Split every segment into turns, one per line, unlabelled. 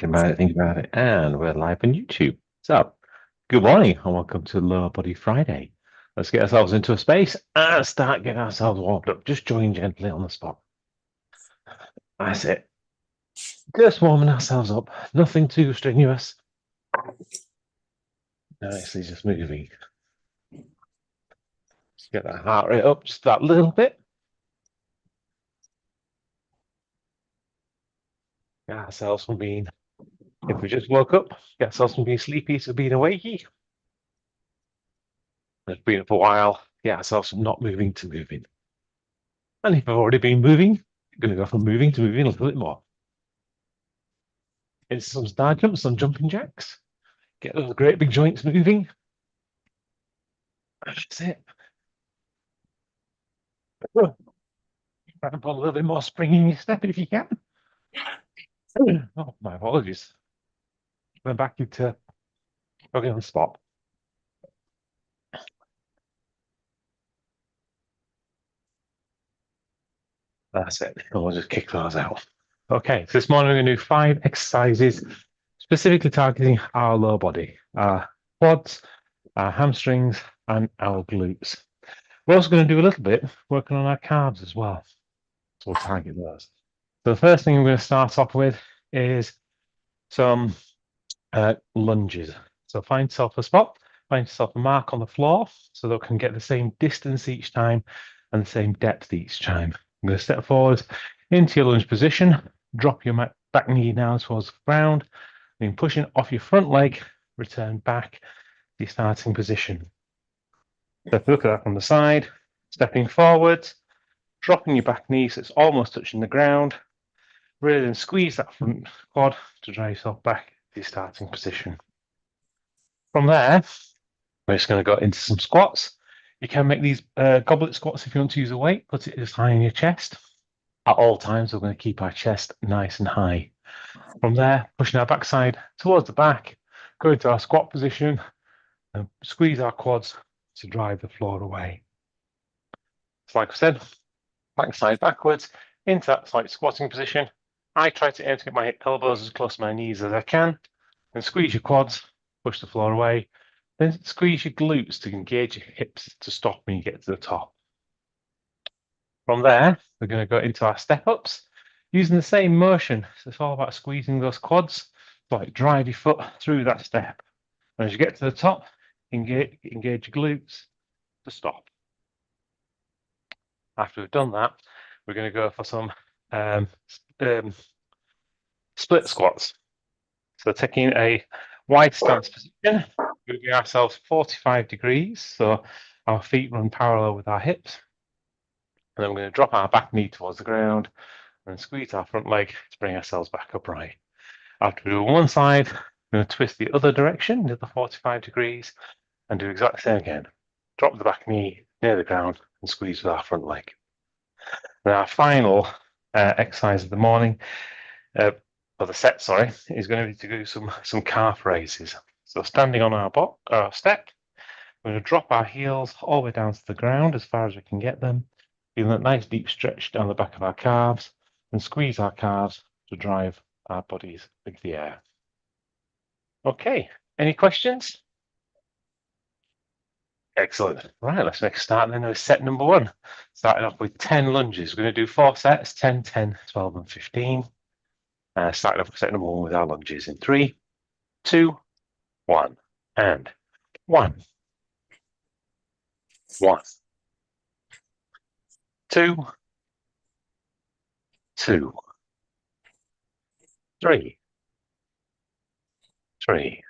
think about it, and we're live on YouTube. So, good morning and welcome to Lower Body Friday. Let's get ourselves into a space and start getting ourselves warmed up. Just join gently on the spot. That's it. Just warming ourselves up. Nothing too strenuous. Nicely just moving. Just get that heart rate up just that little bit. Get ourselves from being, if we just woke up, get ourselves from being sleepy to being awakey. It's been up a while, get ourselves from not moving to moving. And if I've already been moving, I'm going to go from moving to moving a little bit more. It's some star jumps, some jumping jacks. Get those great big joints moving. That's it. Try and put a little bit more spring in your step if you can. Oh, my apologies. Then back into going on the spot. That's it. And we'll just kick those out. Okay, so this morning we're going to do 5 exercises specifically targeting our lower body, our quads, our hamstrings, and our glutes. We're also going to do a little bit working on our calves as well. So we'll target those. So the first thing I'm going to start off with is some lunges. So find yourself a spot, find yourself a mark on the floor so that we can get the same distance each time and the same depth each time. I'm going to step forward into your lunge position, drop your back knee down towards the ground, then pushing off your front leg, return back to your starting position. So if you look at that from the side, stepping forward, dropping your back knee so it's almost touching the ground, really then squeeze that front quad to drive yourself back to your starting position. From there, we're just going to go into some squats. You can make these goblet squats if you want to use a weight, put it as high in your chest. At all times, we're going to keep our chest nice and high. From there, pushing our backside towards the back, go into our squat position, and squeeze our quads to drive the floor away. So like I said, backside backwards, into that slight squatting position. I try to aim to get my elbows as close to my knees as I can, and squeeze your quads, push the floor away, then squeeze your glutes to engage your hips to stop when you get to the top. From there, we're going to go into our step-ups, using the same motion. So it's all about squeezing those quads, like drive your foot through that step. And as you get to the top, engage your glutes to stop. After we've done that, we're going to go for some split squats. So taking a wide stance position, we're giving ourselves 45 degrees. So our feet run parallel with our hips. And then we're going to drop our back knee towards the ground and squeeze our front leg to bring ourselves back upright. After we do one side, we're going to twist the other direction, the other 45 degrees, and do exactly the same again. Drop the back knee near the ground and squeeze with our front leg. And our final exercise of the morning, or the set, sorry, is going to be to do some calf raises. So standing on our step, we're going to drop our heels all the way down to the ground as far as we can get them, feeling that nice deep stretch down the back of our calves, and squeeze our calves to drive our bodies into the air. Okay, any questions? Excellent. Right, let's make a start then with set number 1. Starting off with 10 lunges. We're going to do 4 sets, 10, 10, 12, and 15. Starting off with set number 1 with our lunges in 3, 2, 1, and 1, 1, 2, 2, 3, 3,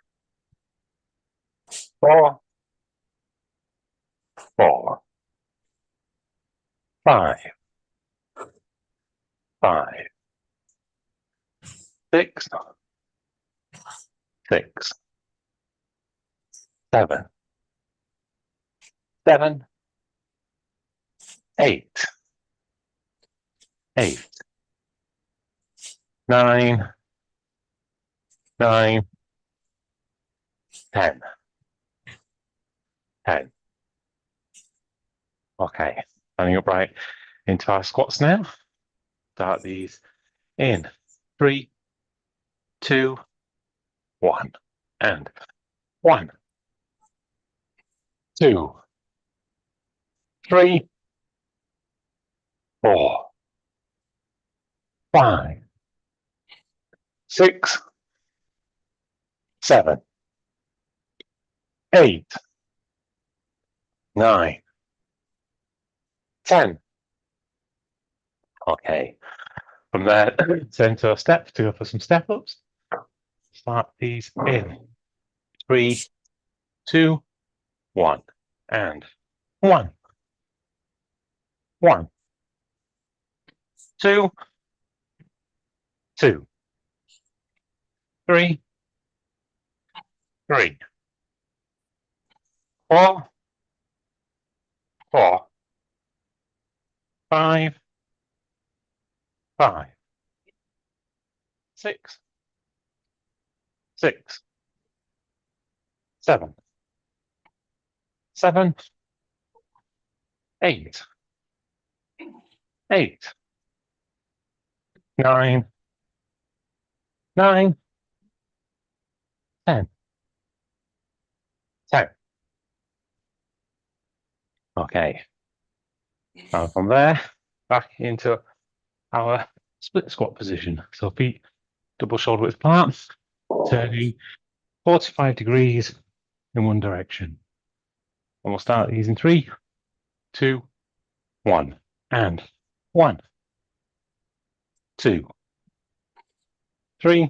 4, 4, 5, 5, 6, 6, 7, 7, 8, 8, 9, 9, 10, 10. Okay, standing upright into our squats now. Start these in 3, 2, 1, and 1, 2, 3, 4, 5, 6, 7, 8, 9, 10. Okay. From there, turn to a step to go for some step ups. Start these in 3, 2, 1, and 1, 1, 2, 2, 3, 3, 4, 4, 5, 5, 6, 6, 7, 7, 8, 8, 9, 9, 10, 10. Okay. And from there, back into our split squat position. So feet double shoulder width apart, turning 45 degrees in one direction. And we'll start these in 3, 2, 1, and 1, 2, 3,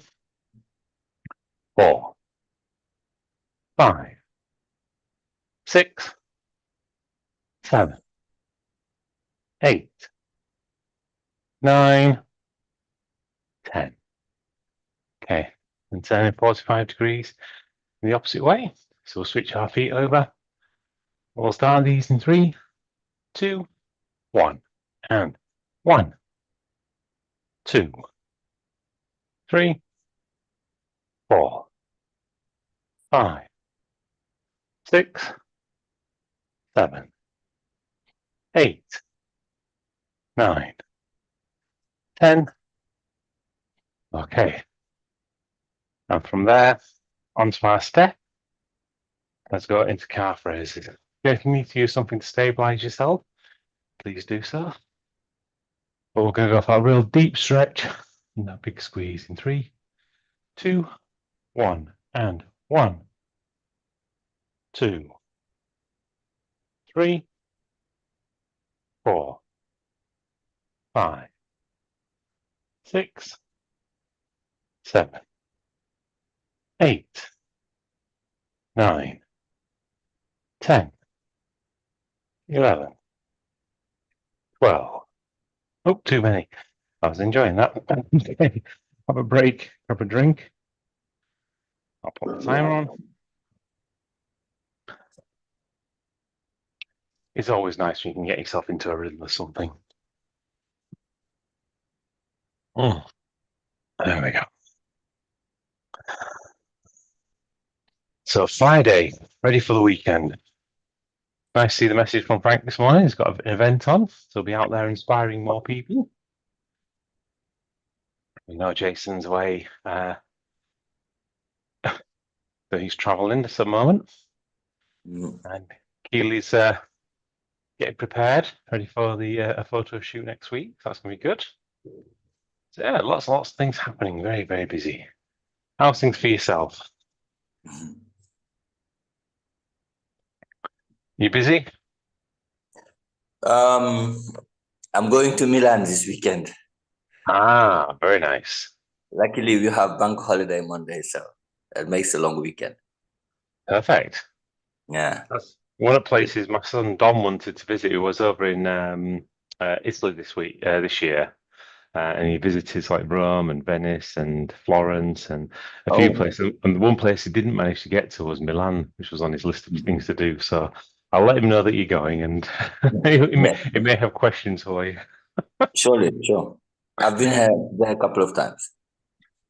4, 5, 6, 7, 8, 9, 10. Okay, and turning 45 degrees in the opposite way. So we'll switch our feet over. We'll start these in 3, 2, 1, and 1, 2, 3, 4, 5, 6, 7, 8, 9, 10. Okay. And from there, onto our step. Let's go into calf raises. If you need to use something to stabilize yourself, please do so. But we're going to go for a real deep stretch and that big squeeze in 3, 2, 1, and 1, 2, 3, 4, 5, 6, 7, 8, 9, 10, 11, 12. Oh, too many. I was enjoying that. Okay. Have a break, have a drink. I'll put the timer on. It's always nice when you can get yourself into a rhythm or something. There we go. So Friday, ready for the weekend. Nice to see the message from Frank this morning. He's got an event on, so he'll be out there inspiring more people. We know Jason's away, so he's traveling at the moment. And Keely's getting prepared, ready for the a photo shoot next week. So that's going to be good. So yeah, lots and lots of things happening. Very, very busy. How's things for yourself? You busy?
I'm going to Milan this weekend.
Ah, very nice.
Luckily, we have bank holiday Monday, so it makes a long weekend.
Perfect.
Yeah.
That's one of the places my son Dom wanted to visit. He was over in Italy this year. And he visited like Rome and Venice and Florence and a few places. And the one place he didn't manage to get to was Milan, which was on his list of things to do. So I'll let him know that you're going, and he may have questions for you.
Surely, sure. I've been there a couple of times.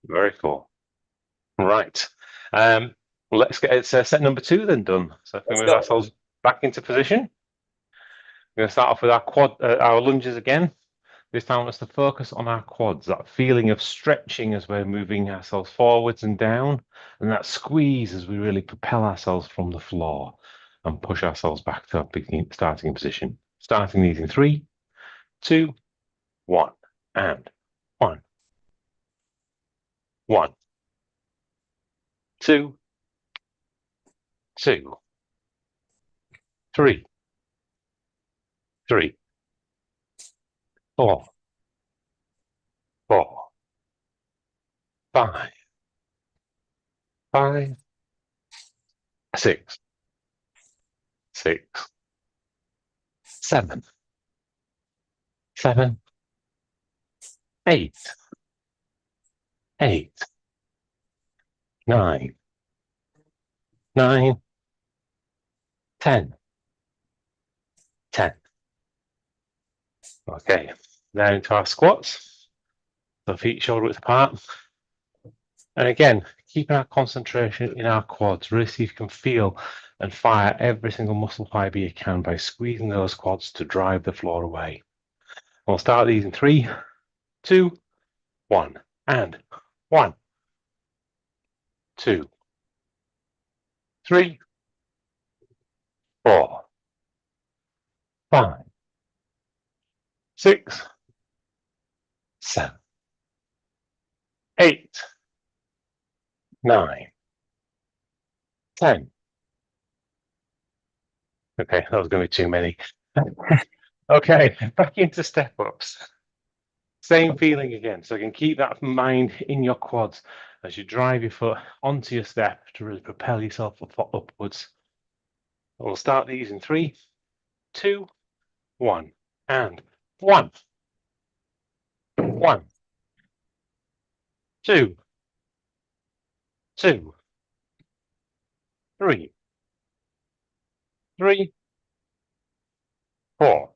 Very cool. Right. Let's get set number 2 then done. So if we move ourselves back into position, we're going to start off with our lunges again. This time I want us to focus on our quads, that feeling of stretching as we're moving ourselves forwards and down, and that squeeze as we really propel ourselves from the floor and push ourselves back to our starting position. Starting these in 3, 2, 1, and 1, 1, 2, 2, 3, 3, 4, 4, 5, 5, 6, 6, 7, 7, 8, 8, 9, 9, 10, 10. Okay, now into our squats. So feet shoulder width apart. And again, keeping our concentration in our quads. Really see if you can feel and fire every single muscle fiber you can by squeezing those quads to drive the floor away. We'll start these in 3, 2, 1, and 1, 2, 3, 4, 5, 6, 7, 8, 9, 10. Okay, that was going to be too many. Okay, back into step ups. Same feeling again. So you can keep that mind in your quads as you drive your foot onto your step to really propel yourself upwards. We'll start these in 3, 2, 1, and 1, 1, 2, 2, 3, 3, 4,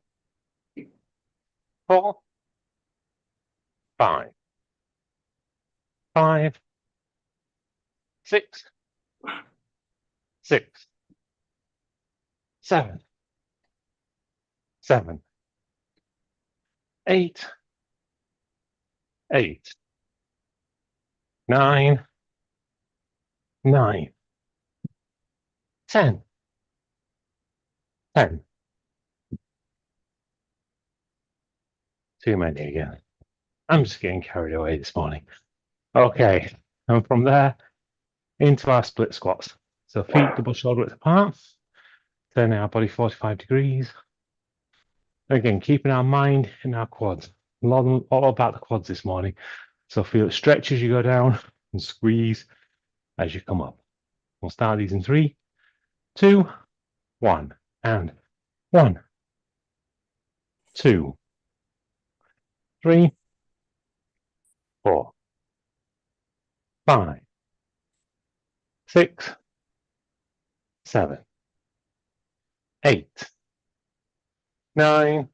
4, 5, 5, 6, 6, 7, 7, 8, 8, 9, 9, 10, 10. Too many again. I'm just getting carried away this morning. Okay, and from there into our split squats. So feet double shoulder width apart, turning our body 45 degrees. Again, keeping our mind in our quads. All about the quads this morning. So feel it stretch as you go down and squeeze as you come up. We'll start these in 3, 2, 1, and 1, 2, 3, 4, 5, 6, 7, 8, 9,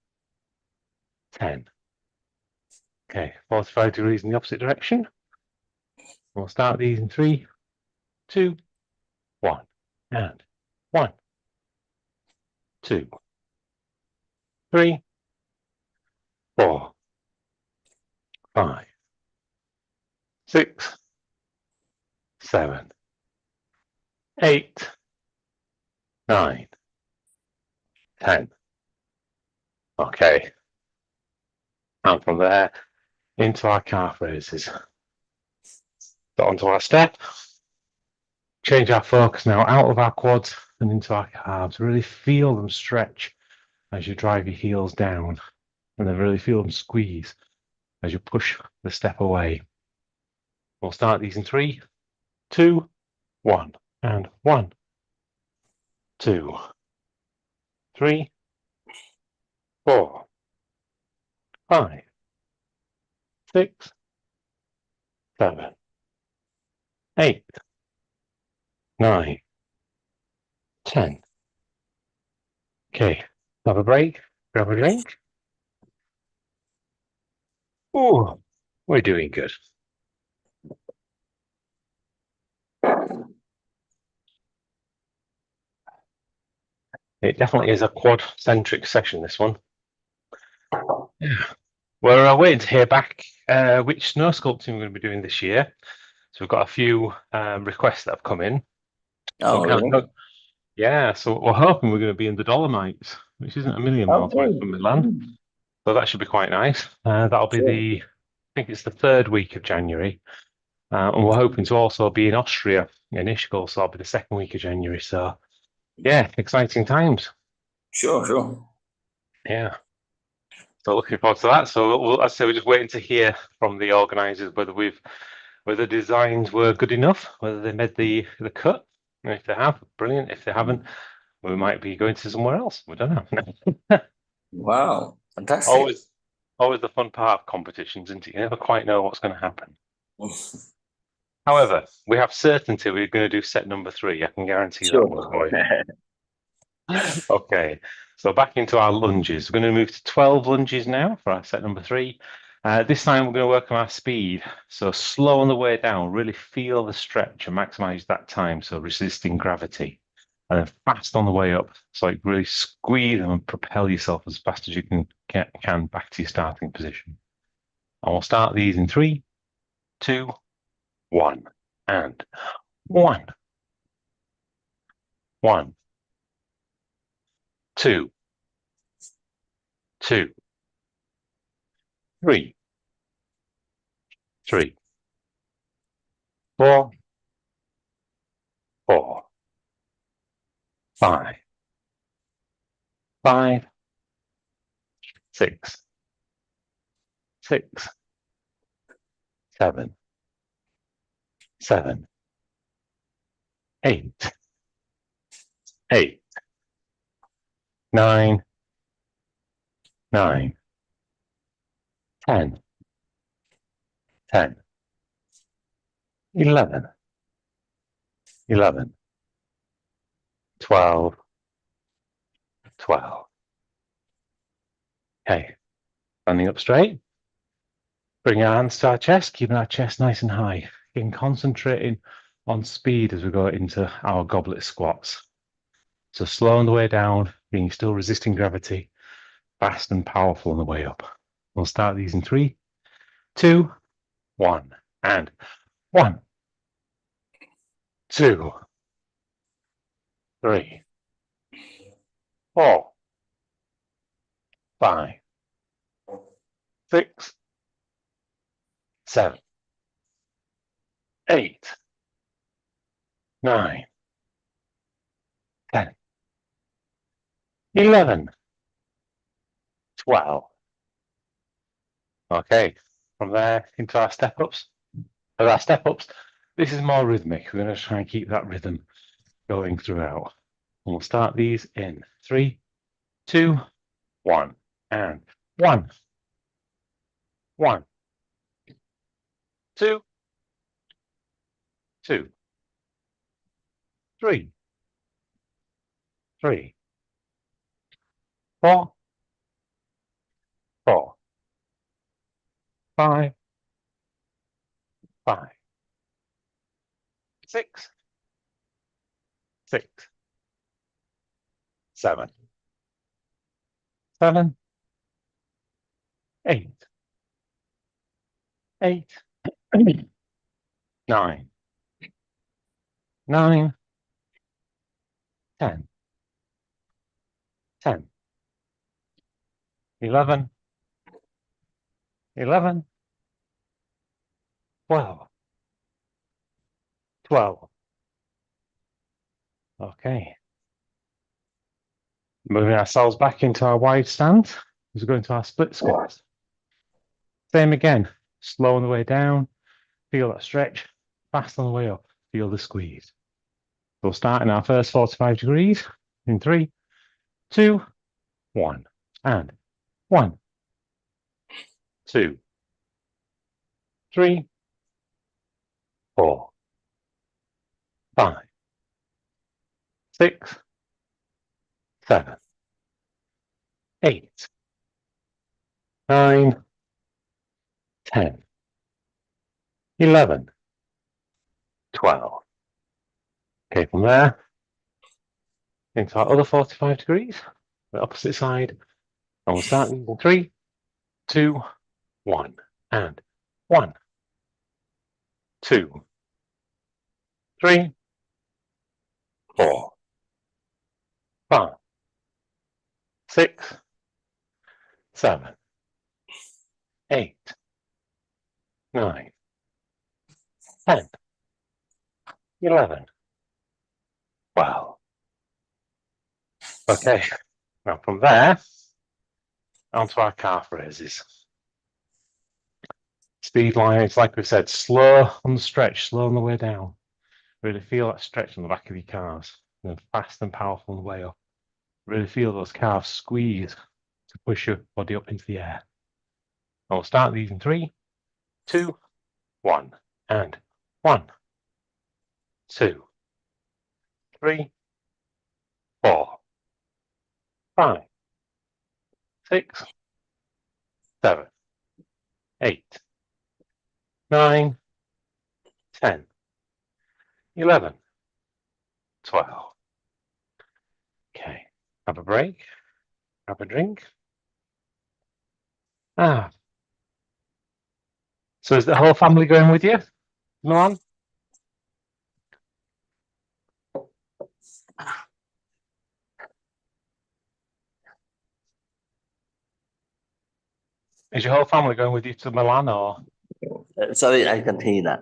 10. Okay, 45 degrees in the opposite direction. We'll start these in 3, 2, 1, and 1, 2, 3, 4, 5, 6, 7, 8, 9, 10. Okay. And from there into our calf raises. Got onto our step. Change our focus now out of our quads and into our calves. Really feel them stretch as you drive your heels down, and then really feel them squeeze as you push the step away. We'll start these in 3, 2, 1, and 1, 2, 3, 4, 5, 6, 7, 8, 9, 10. Okay, have a break, grab a drink. Oh, we're doing good. It definitely is a quad-centric session, this one. Yeah. We're waiting to hear back which snow sculpting we're going to be doing this year. So we've got a few requests that have come in. So
Oh, really?
yeah, so we're hoping we're going to be in the Dolomites, which isn't a million miles away
Okay.
from Milan.
Mm,
So that should be quite nice. That'll be
sure.
I think it's the third week of January. And we're hoping to also be in Austria, in Ischgl, so that'll be the second week of January. So yeah, exciting times.
Sure, sure.
Yeah. So looking forward to that. So as I say, we're just waiting to hear from the organisers whether designs were good enough, whether they made the cut. And if they have, brilliant. If they haven't, we might be going to somewhere else. We don't know.
Wow, fantastic.
always, always the fun part of competitions, isn't it? You never quite know what's going to happen. However, we have certainty we're going to do set number 3. I can guarantee that one
Sure.
for you. Okay, so back into our lunges. We're going to move to 12 lunges now for our set number 3. This time we're going to work on our speed. So slow on the way down, really feel the stretch and maximize that time. So resisting gravity. And then fast on the way up. So like really squeeze and propel yourself as fast as you can back to your starting position. And we'll start these in 3, 2, 1. And 1, 1, 2, 2, 3, 3, 4, 4, 5, 5, 6, 6, 7, 7, 8, 8, 9, 9, 10, 10, 11, 11, 12, 12. Okay, standing up straight. Bring our hands to our chest, keeping our chest nice and high. Again, concentrating on speed as we go into our goblet squats. So slow on the way down, being still resisting gravity, fast and powerful on the way up. We'll start these in 3, 2, 1, and 1, 2, 3, 4, 5, 6, 7, 8, 9, 10, 11, 12. Okay, from there into our step ups. As our step ups, this is more rhythmic. We're going to try and keep that rhythm going throughout. And we'll start these in 3, 2, 1, and 1, 1, 2, 2, 3, 3, 4, 4, 5, 5, 6, 6, 7, 7, 8, 8, 9, 9, 10, 10, 11, 11, 12, 12. Okay. Moving ourselves back into our wide stance as we go into our split squats. Same again, slow on the way down, feel that stretch, fast on the way up, feel the squeeze. We'll start in our first 45 degrees in 3, 2, 1, and 1, 2, 3, 4, 5, 6, 7, 8, 9, 10, 11, 12. Okay, from there, into our other 45 degrees, the opposite side. And we'll start in 3, 2, 1, and 1, 2, 3, 4, 5, 6, 7, 8, 9, 10, 11, 12. Okay, now from there, onto our calf raises. Speed lines, like we said, slow on the stretch, slow on the way down. Really feel that stretch on the back of your calves, and then fast and powerful on the way up. Really feel those calves squeeze to push your body up into the air. And we'll start these in 3, 2, 1, and 1, 2, 3, 4, 5, 6, 7, 8, 9, 10, 11, 12. Okay, have a break, have a drink. So is the whole family going with you, Milan? Is your whole family going with you to Milan, or
Sorry, I can't hear that.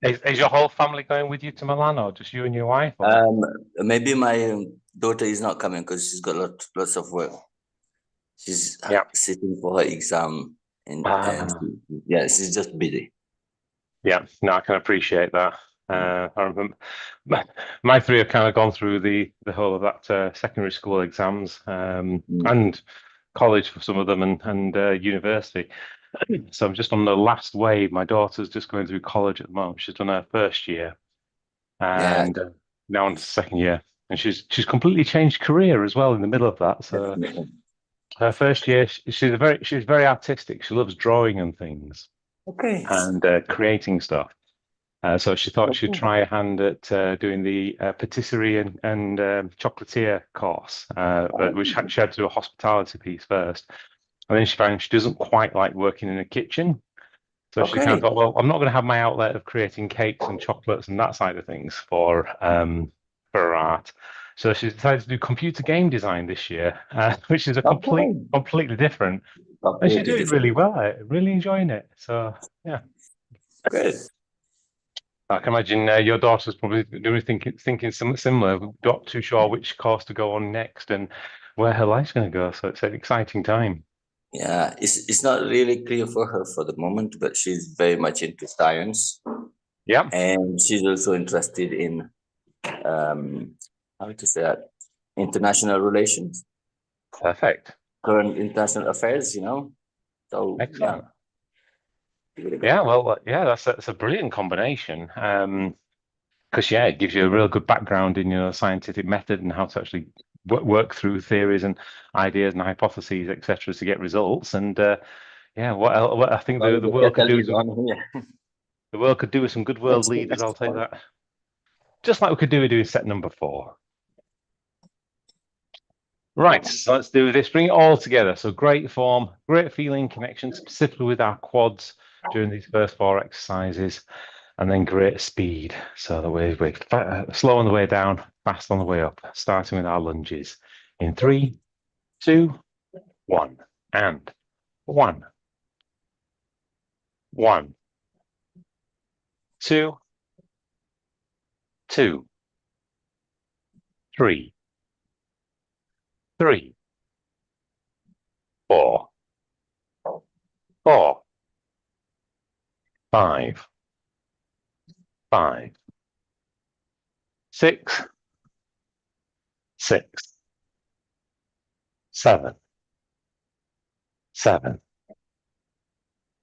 is your whole family going with you to Milan, or just you and your wife? Or?
Maybe my daughter is not coming because she's got lots of work. She's sitting for her exam, and yeah, she's just busy.
Yeah, no, I can appreciate that. I remember my 3 have kind of gone through the whole of that secondary school exams and college for some of them, and university. So I'm just on the last wave. My daughter's just going through college at the moment. She's done her first year, and now on to second year, and she's completely changed career as well in the middle of that. So her first year, she's very artistic. She loves drawing and things.
Okay.
And creating stuff. So she thought she'd try a hand at doing the patisserie and chocolatier course, which she had to do a hospitality piece first. And then she found she doesn't quite like working in a kitchen. So she kind of thought, well, I'm not going to have my outlet of creating cakes and chocolates and that side of things for her art. So she decided to do computer game design this year, which is a completely different. And she's doing really well at it, really enjoying it. So yeah.
Good.
I can imagine your daughter's probably doing thinking something similar. Not too sure which course to go on next and where her life's going to go. So it's an exciting time.
Yeah, it's not really clear for her for the moment, but she's very much into science.
Yeah,
and she's also interested in how to say that, international relations.
Perfect.
Current international affairs, So
excellent. Yeah, well, yeah, that's a brilliant combination. Because it gives you a real good background in your scientific method and how to actually work through theories and ideas and hypotheses, etc., to get results. And what I think the world could do is the world could do with some good world leaders. I'll take that. Just like we could do with doing set number 4. Right, so let's do this. Bring it all together. So great form, great feeling connection, specifically with our quads during these first 4 exercises. And then great speed. So the way we're slow on the way down, fast on the way up, starting with our lunges in 3, 2, 1, and 1, 1, 2, 2, 3, 3, 4, 4, 5, 5, 6, 6, 7, 7,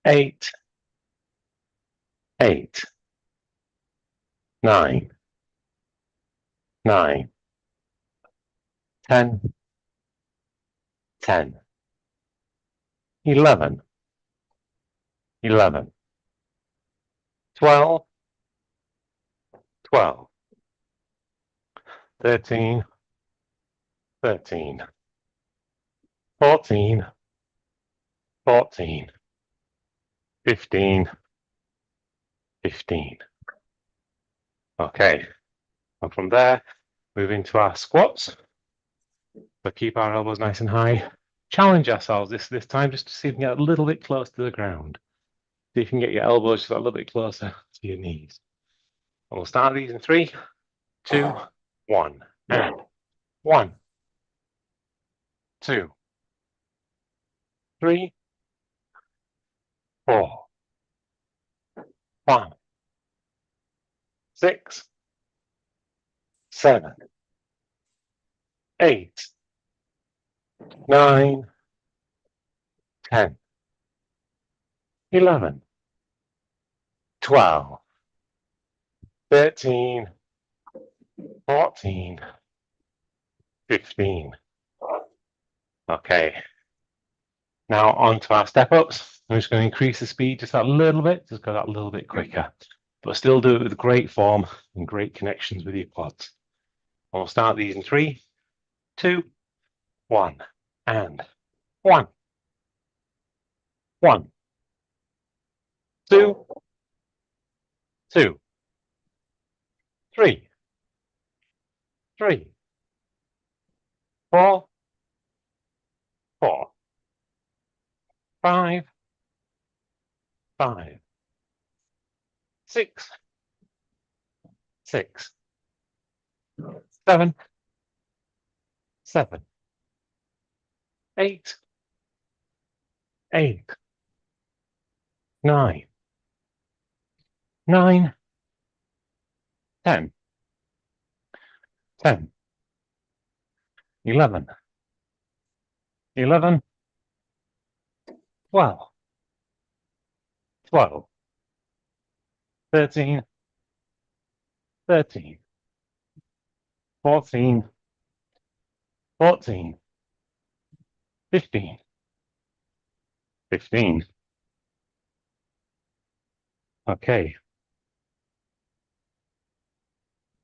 8, 8, 9, 9, 10, 10, 11, 11, 12, 12, 13, 13, 14, 14, 15, 15. Okay, and from there, move into our squats. So keep our elbows nice and high. Challenge ourselves this time just to see if we can get a little bit close to the ground. See if you can get your elbows just a little bit closer to your knees. And we'll start these in 3, 2, 1. And 1, 2, 3, 4, 5, 6, 7, 8, 9, 10, 11, 12, 13, 14, 15. Okay. Now on to our step ups. I'm just going to increase the speed just a little bit, just go that a little bit quicker, but still do it with great form and great connections with your quads. We'll start these in 3, 2, 1, and 1, 1, 2, 2, 3, 3, 4, 4, 5, 5, 6, 6, 7, 7, 8, 8, 9, 9, 10, 10, 11, 11, 12, 12, 13, 13, 14, 14, 15, 15. Okay.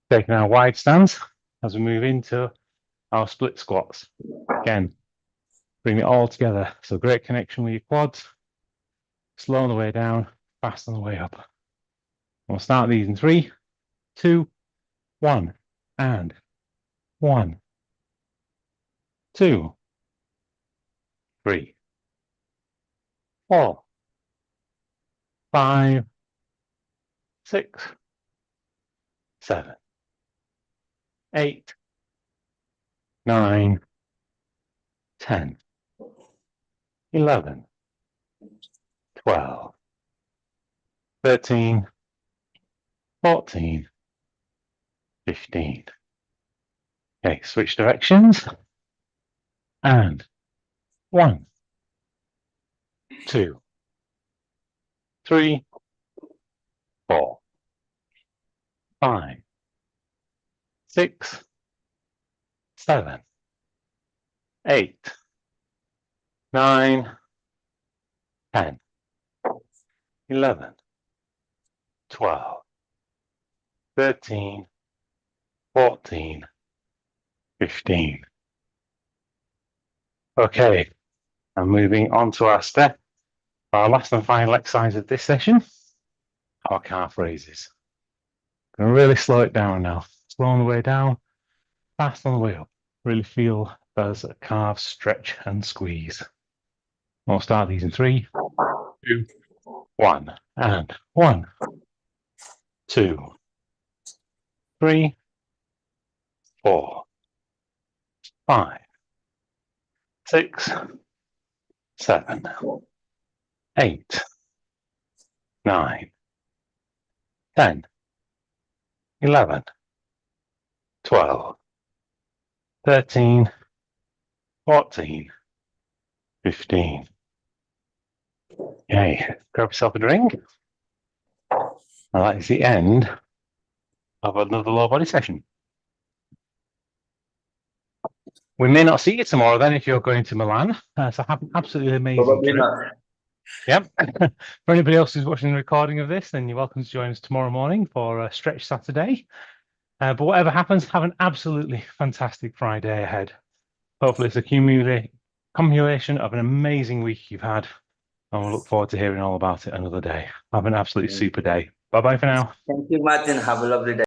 Taking our wide stance as we move into our split squats. Again, bring it all together. So great connection with your quads, slow on the way down, fast on the way up. We'll start these in 3, 2, 1, and 1, 2, 3, 4, 5, 6, 7, 8, 9, 10, 11, 12, 13, 14, 15. Okay, switch directions. And 1, 2, 3, 4, 5, 6, 7, 8, 9, 10, 11, 12, 13, 14, 15. Okay, and moving on to our step, our last and final exercise of this session, our calf raises. Gonna really slow it down now. Slow on the way down, fast on the way up. Really feel those calves stretch and squeeze. We'll start these in 3, 2, 1, and 1, 2, 3, 4, 5, 6, 7, 8, 9, 10, 11, 12, 13, 14, 15. Okay, grab yourself a drink. And that is the end of another lower body session. We may not see you tomorrow then if you're going to Milan. So have an absolutely amazing
Probably
trip.
not.
Yep. For anybody else who's watching the recording of this, then you're welcome to join us tomorrow morning for a Stretch Saturday. But whatever happens, have an absolutely fantastic Friday ahead. Hopefully it's a accumulation of an amazing week you've had. and we'll look forward to hearing all about it another day. Have an absolute super day. Bye-bye for now.
Thank you, Martin. Have a lovely day.